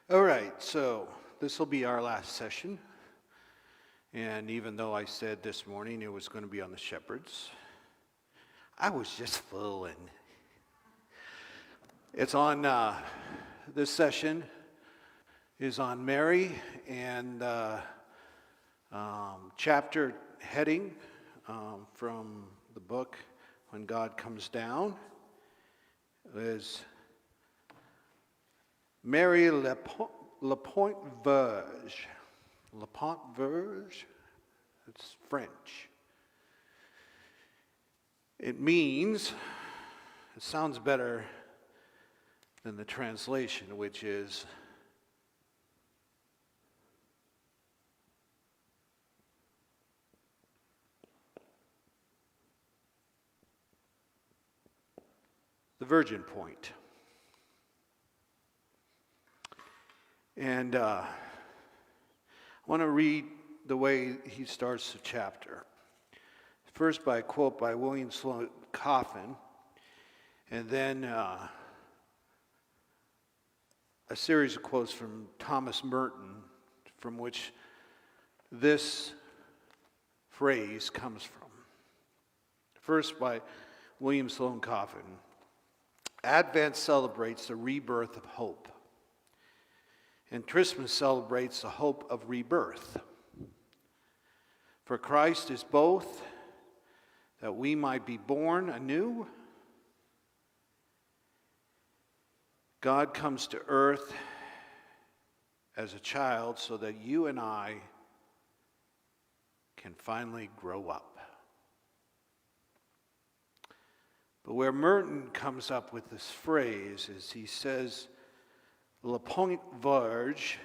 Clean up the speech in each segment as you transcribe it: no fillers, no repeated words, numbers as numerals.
All right, so this will be our last session. And even though I said this morning it was going to be on the shepherds, I was just fooling. It's on, this session is on Mary, and chapter heading from the book When God Comes Down is Mary Pointe Verge. Pointe Verge, it's French. It sounds better than the translation, which is the Virgin Point. And I want to read the way he starts the chapter. First by a quote by William Sloane Coffin, and then a series of quotes from Thomas Merton, from which this phrase comes from. First by William Sloane Coffin. Advent celebrates the rebirth of hope, and Christmas celebrates the hope of rebirth. For Christ is both, that we might be born anew. God comes to earth as a child so that you and I can finally grow up. But where Merton comes up with this phrase is he says, La Pointe Verge,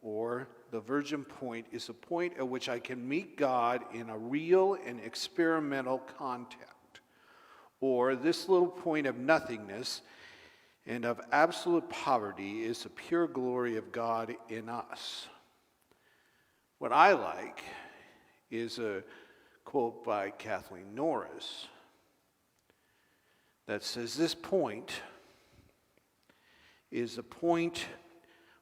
or the Virgin Point, is a point at which I can meet God in a real and experimental contact. Or this little point of nothingness and of absolute poverty is the pure glory of God in us. What I like is a quote by Kathleen Norris that says, this point is a point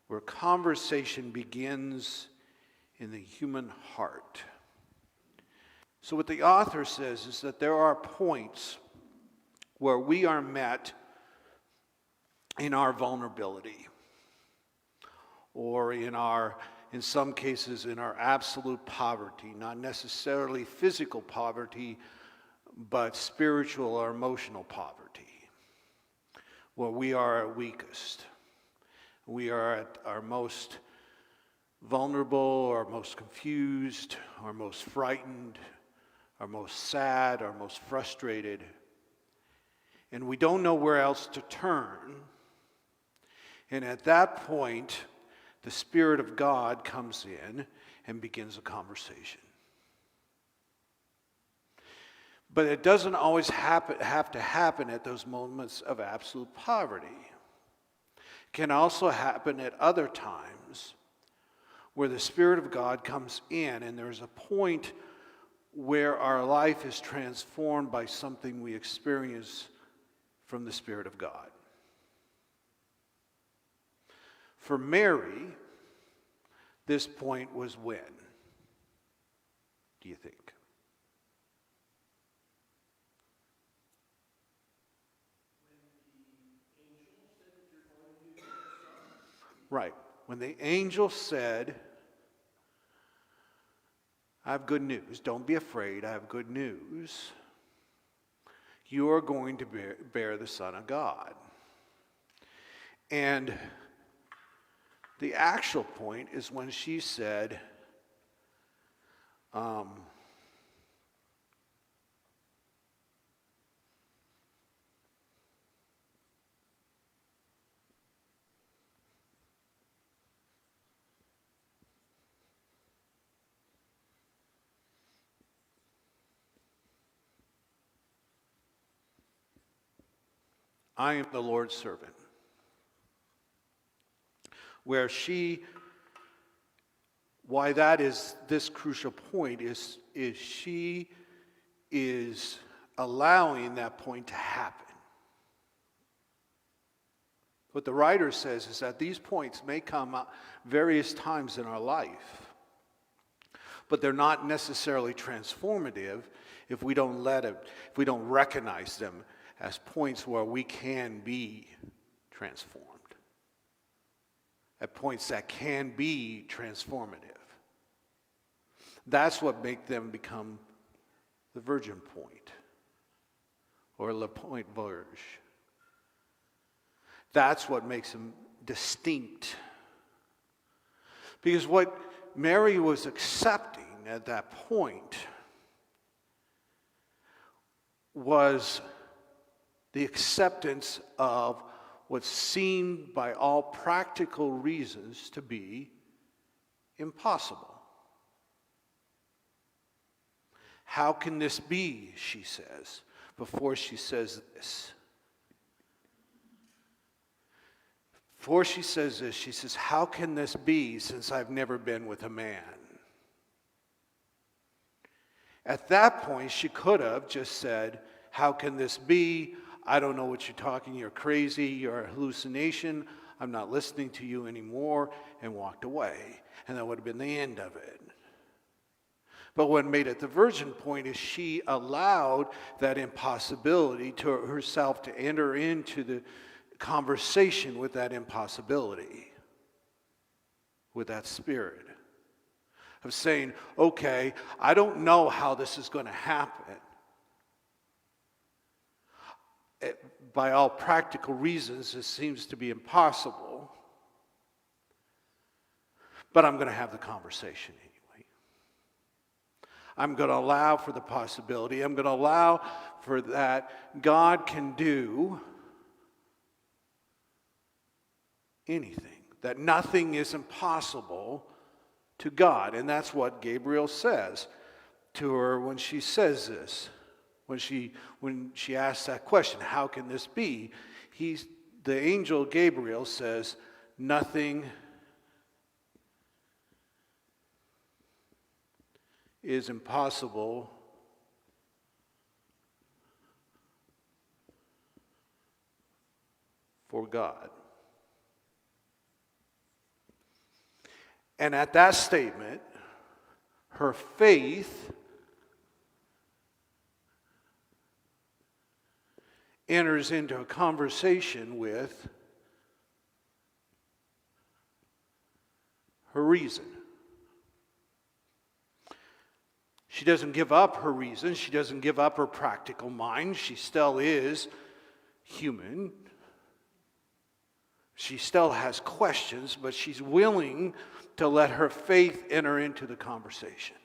where conversation begins in the human heart. So what the author says is that there are points where we are met in our vulnerability, or in some cases, in our absolute poverty, not necessarily physical poverty, but spiritual or emotional poverty, where we are at weakest. We are at our most vulnerable, our most confused, our most frightened, our most sad, our most frustrated. And we don't know where else to turn. And at that point, the Spirit of God comes in and begins a conversation. But it doesn't always have to happen at those moments of absolute poverty. It can also happen at other times where the Spirit of God comes in and there's a point where our life is transformed by something we experience from the Spirit of God. For Mary, this point was when? Do you think? Right. When the angel said, I have good news. Don't be afraid. I have good news. You are going to bear the Son of God. And the actual point is when she said, I am the Lord's servant. Why that is this crucial point is she is allowing that point to happen. What the writer says is that these points may come up various times in our life, but they're not necessarily transformative if we don't recognize them as points where we can be transformed, at points that can be transformative. That's what makes them become the Virgin Point or La Pointe Verge. That's what makes them distinct. Because what Mary was accepting at that point was the acceptance of what seemed by all practical reasons to be impossible. How can this be, she says, before she says this. Before she says this, she says, how can this be since I've never been with a man? At that point, she could have just said, how can this be? I don't know what you're talking, you're crazy, you're a hallucination, I'm not listening to you anymore, and walked away. And that would have been the end of it. But what made it the Virgin Point is she allowed that impossibility to herself to enter into the conversation with that impossibility, with that spirit of saying, okay, I don't know how this is going to happen. By all practical reasons, it seems to be impossible, but I'm going to have the conversation anyway. I'm going to allow for the possibility. I'm going to allow for that God can do anything, that nothing is impossible to God. And that's what Gabriel says to her when she says this. When she asks that question, how can this be? The angel Gabriel says, nothing is impossible for God. And at that statement, her faith enters into a conversation with her reason. She doesn't give up her reason. She doesn't give up her practical mind. She still is human. She still has questions, but she's willing to let her faith enter into the conversation.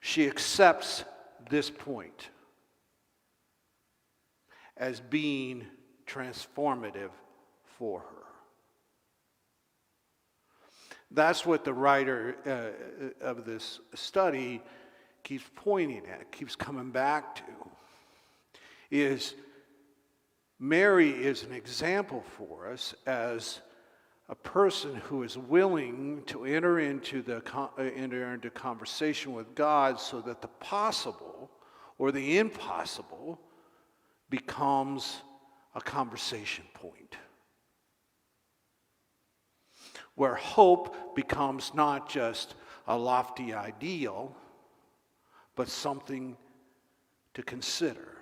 She accepts this point as being transformative for her. That's what the writer of this study keeps pointing at, keeps coming back to, is Mary is an example for us as a person who is willing to enter into conversation with God so that the possible or the impossible becomes a conversation point, where hope becomes not just a lofty ideal, but something to consider,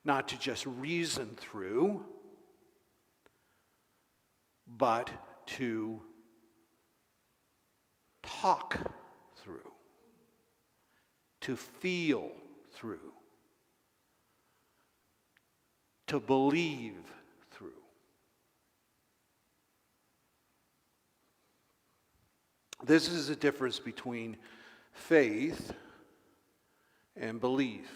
not to just reason through, but to talk through, to feel through, to believe through. This is the difference between faith and belief.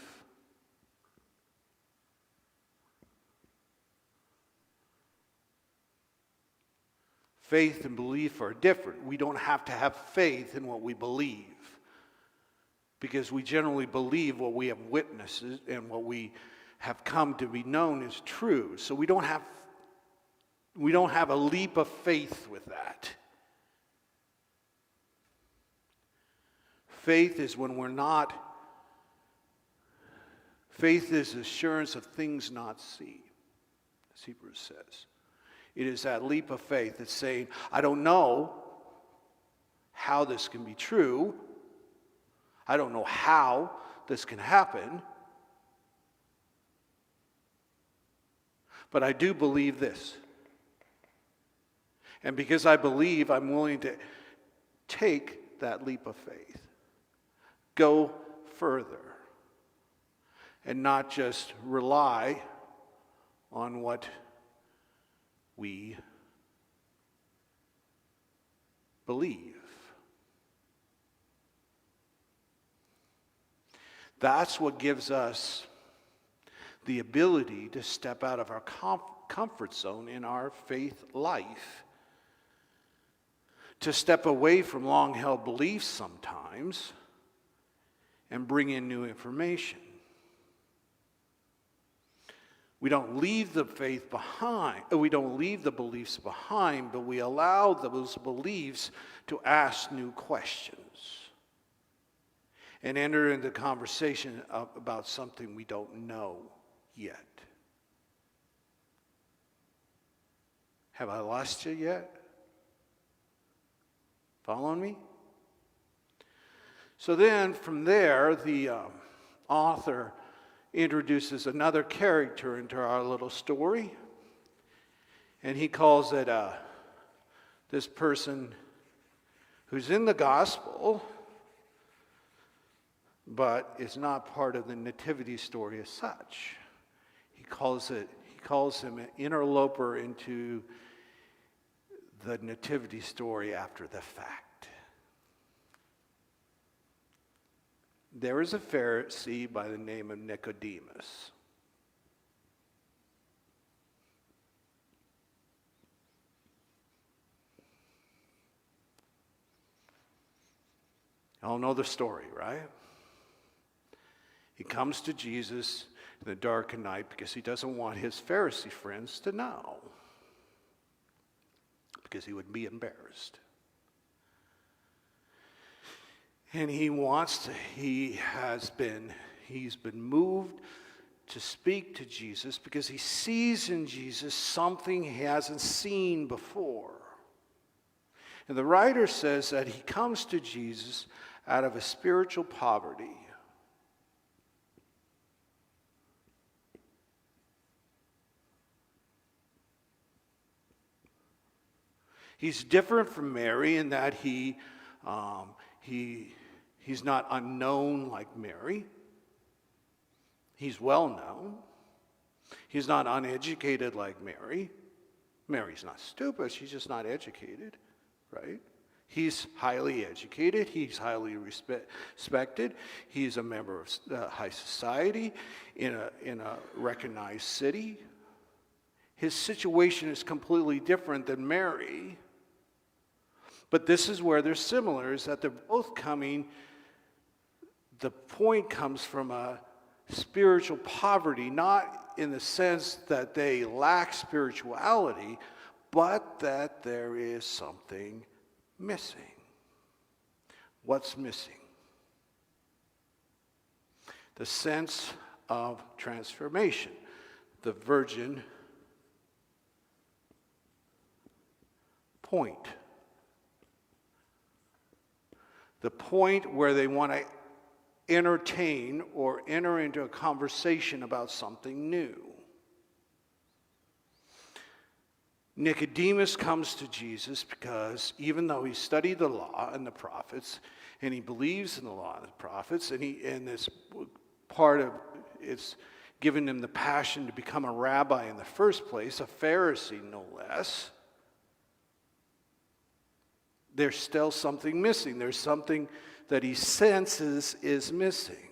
Faith and belief are different. We don't have to have faith in what we believe, because we generally believe what we have witnessed and what we have come to be known as true. So we don't have a leap of faith with that. Faith is when we're not. Faith is assurance of things not seen. as Hebrews says. It is that leap of faith that's saying, I don't know how this can be true. I don't know how this can happen. But I do believe this. And because I believe, I'm willing to take that leap of faith. Go further. And not just rely on what we believe. That's what gives us the ability to step out of our comfort zone in our faith life, to step away from long-held beliefs sometimes and bring in new information. We don't leave the faith behind, we don't leave the beliefs behind, but we allow those beliefs to ask new questions and enter into conversation about something we don't know yet. Have I lost you yet? Following me? So then from there, the author introduces another character into our little story. And he calls it this person who's in the gospel, but is not part of the nativity story as such. He calls him an interloper into the nativity story after the fact. There is a Pharisee by the name of Nicodemus. You all know the story, right? He comes to Jesus in the dark of night because he doesn't want his Pharisee friends to know, because he would be embarrassed. And he's been moved to speak to Jesus because he sees in Jesus something he hasn't seen before. And the writer says that he comes to Jesus out of a spiritual poverty. He's different from Mary in that he's not unknown like Mary. He's well known. He's not uneducated like Mary. Mary's not stupid, she's just not educated, right? He's highly educated, he's highly respected, he's a member of high society in a recognized city. His situation is completely different than Mary. But this is where they're similar, is that they're both coming, the point comes from a spiritual poverty, not in the sense that they lack spirituality, but that there is something missing. What's missing? The sense of transformation. The virgin point. The point where they want to entertain or enter into a conversation about something new. Nicodemus comes to Jesus because even though he studied the law and the prophets, and he believes in the law and the prophets, and this part of it's given him the passion to become a rabbi in the first place, a Pharisee no less, there's still something missing. There's something that he senses is missing.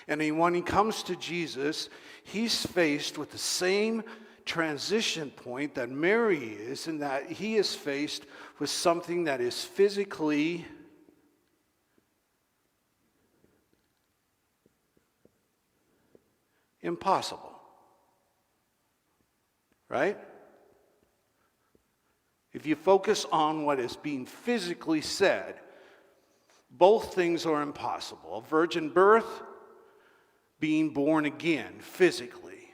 And when he comes to Jesus, he's faced with the same transition point that Mary is, in that he is faced with something that is physically impossible. Right? If you focus on what is being physically said, both things are impossible. A virgin birth, being born again physically.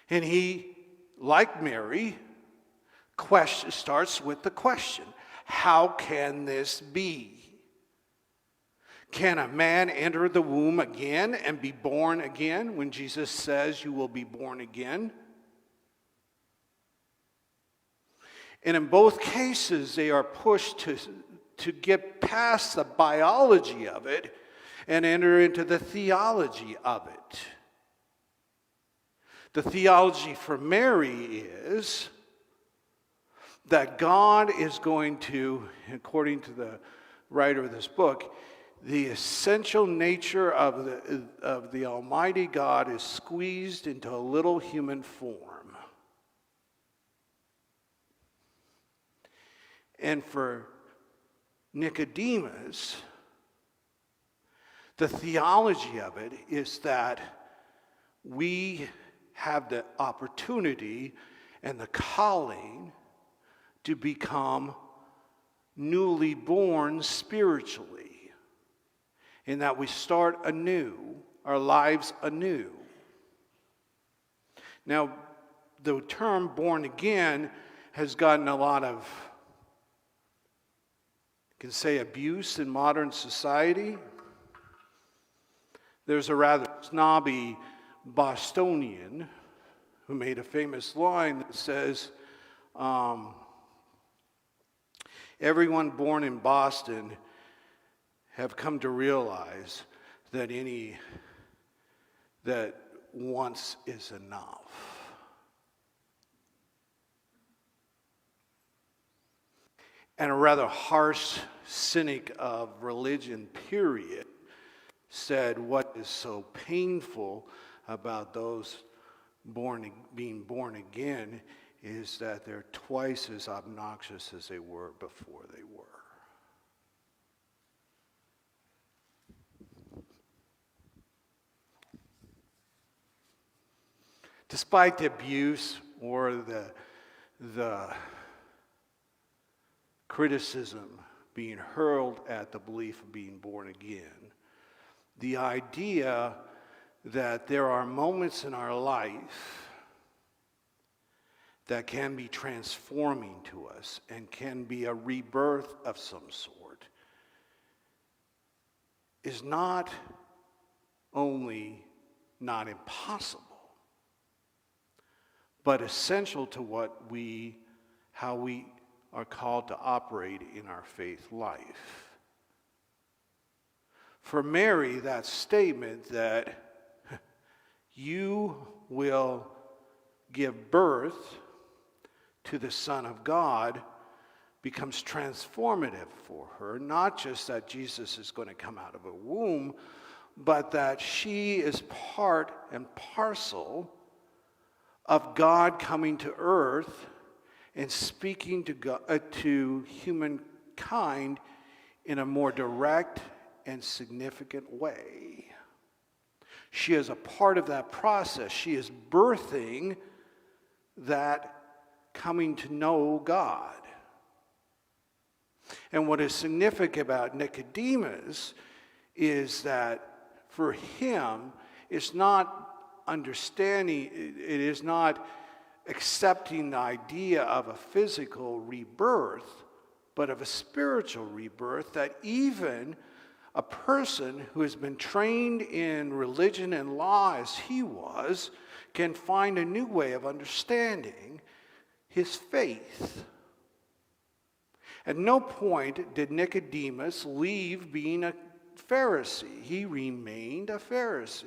And he, like Mary, starts with the question, how can this be? Can a man enter the womb again and be born again when Jesus says you will be born again? And in both cases, they are pushed to get past the biology of it and enter into the theology of it. The theology for Mary is that God is going to, according to the writer of this book, the essential nature of the Almighty God is squeezed into a little human form. And for Nicodemus, the theology of it is that we have the opportunity and the calling to become newly born spiritually, in that we start anew, our lives anew. Now, the term born again has gotten a lot of, you can say, abuse in modern society. There's a rather snobby Bostonian who made a famous line that says, everyone born in Boston have come to realize that once is enough. And a rather harsh cynic of religion, period, said what is so painful about those being born again is that they're twice as obnoxious as they were before they were. Despite the abuse or the criticism being hurled at the belief of being born again, the idea that there are moments in our life that can be transforming to us and can be a rebirth of some sort is not only not impossible, but essential to how we are called to operate in our faith life. For Mary, that statement that you will give birth to the Son of God becomes transformative for her. Not just that Jesus is going to come out of a womb, but that she is part and parcel of God coming to earth and speaking to humankind in a more direct and significant way. She is a part of that process. She is birthing that coming to know God. And what is significant about Nicodemus is that for him, it's not understanding, it is not accepting the idea of a physical rebirth, but of a spiritual rebirth, that even a person who has been trained in religion and law as he was can find a new way of understanding his faith. At no point did Nicodemus leave being a Pharisee. He remained a Pharisee.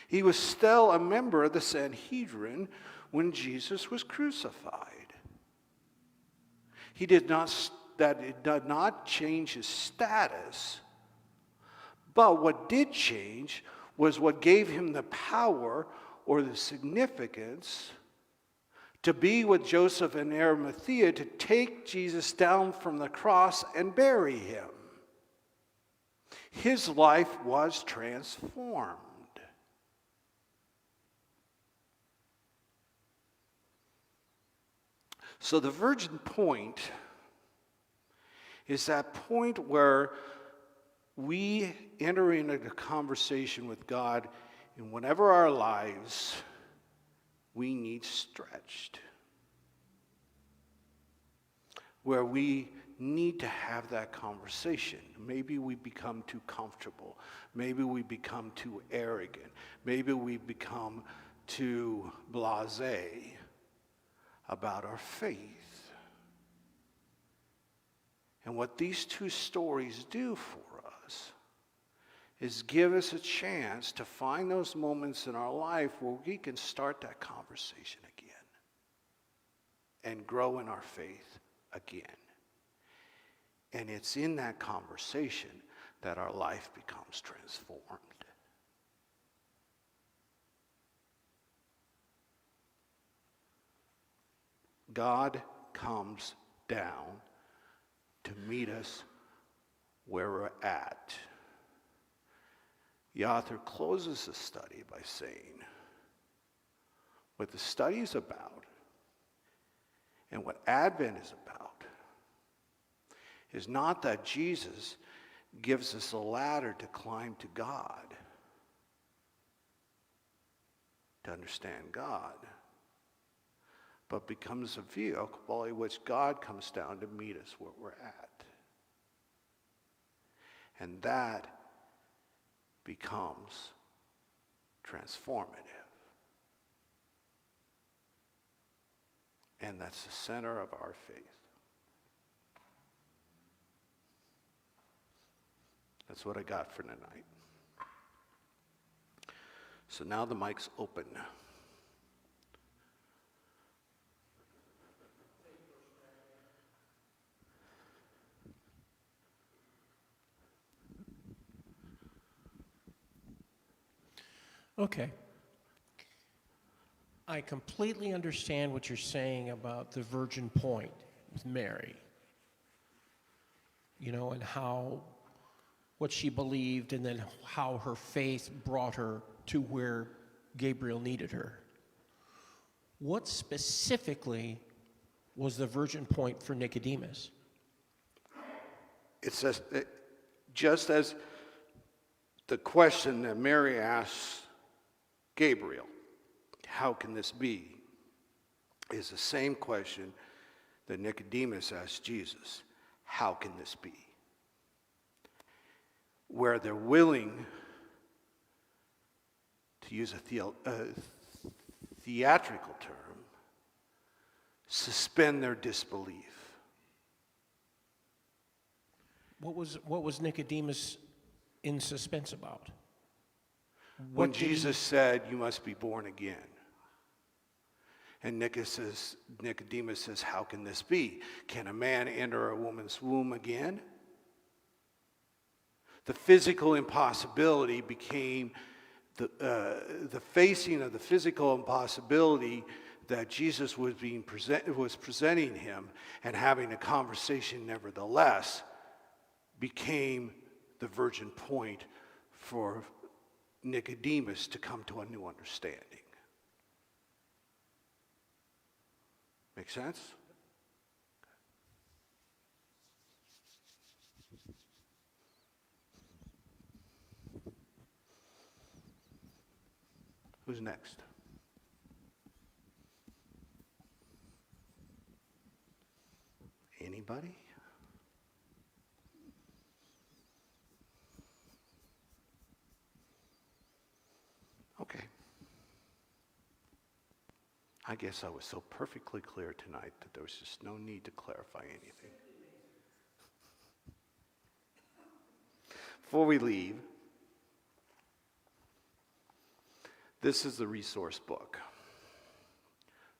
He was still a member of the Sanhedrin when Jesus was crucified. It did not change his status, but what did change was what gave him the power or the significance to be with Joseph and Arimathea to take Jesus down from the cross and bury him. His life was transformed. So the virgin point is that point where we enter into a conversation with God in whatever our lives we need stretched, where we need to have that conversation. Maybe we become too comfortable. Maybe we become too arrogant. Maybe we become too blasé about our faith. And what these two stories do for us is give us a chance to find those moments in our life where we can start that conversation again and grow in our faith again. And it's in that conversation that our life becomes transformed. God comes down to meet us where we're at. The author closes the study by saying, what the study is about and what Advent is about is not that Jesus gives us a ladder to climb to God, to understand God, but becomes a vehicle by which God comes down to meet us where we're at. And that becomes transformative. And that's the center of our faith. That's what I got for tonight. So now the mic's open. Okay. I completely understand what you're saying about the virgin point with Mary. You know, and how, what she believed, and then how her faith brought her to where Gabriel needed her. What specifically was the virgin point for Nicodemus? It says, just as the question that Mary asks Gabriel, how can this be, is the same question that Nicodemus asked Jesus, how can this be? Where they're willing to use a theatrical term, suspend their disbelief. What was Nicodemus in suspense about? When Jesus said, you must be born again. And Nicodemus says, how can this be? Can a man enter a woman's womb again? The physical impossibility became the facing of the physical impossibility that Jesus was presenting him, and having a conversation nevertheless became the virgin point for Nicodemus to come to a new understanding. Make sense? Who's next? Anybody? Okay. I guess I was so perfectly clear tonight that there was just no need to clarify anything. Before we leave, this is the resource book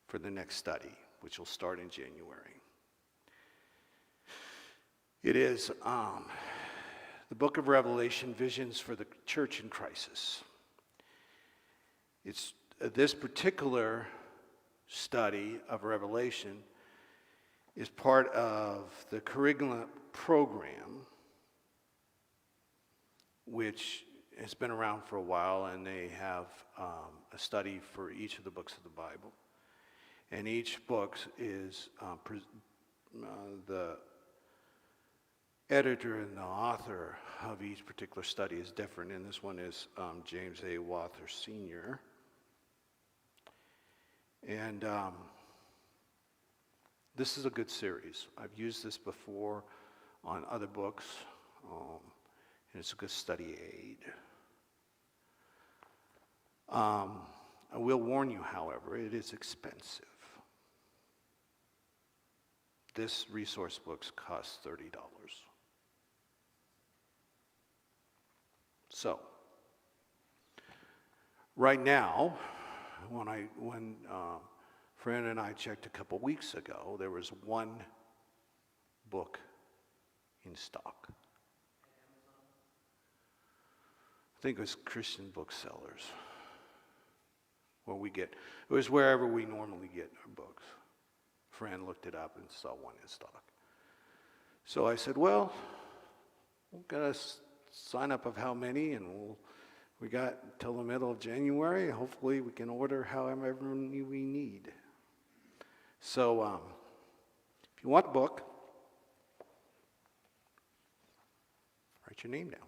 for the next study, which will start in January. It is the book of Revelation, Visions for the Church in Crisis. It's this particular study of Revelation is part of the curriculum program, which has been around for a while, and they have a study for each of the books of the Bible. And each book is editor and the author of each particular study is different, and this one is James A. Wather Sr. And this is a good series. I've used this before on other books, and it's a good study aid. I will warn you, however, it is expensive. This resource book costs $30. So, right now, when Fran and I checked a couple weeks ago, there was one book in stock. I think it was Christian Booksellers. It was wherever we normally get our books. Fran looked it up and saw one in stock. So I said, well, we'll get a sign up of how many, and we got till the middle of January. Hopefully we can order however many we need. So if you want the book, write your name down.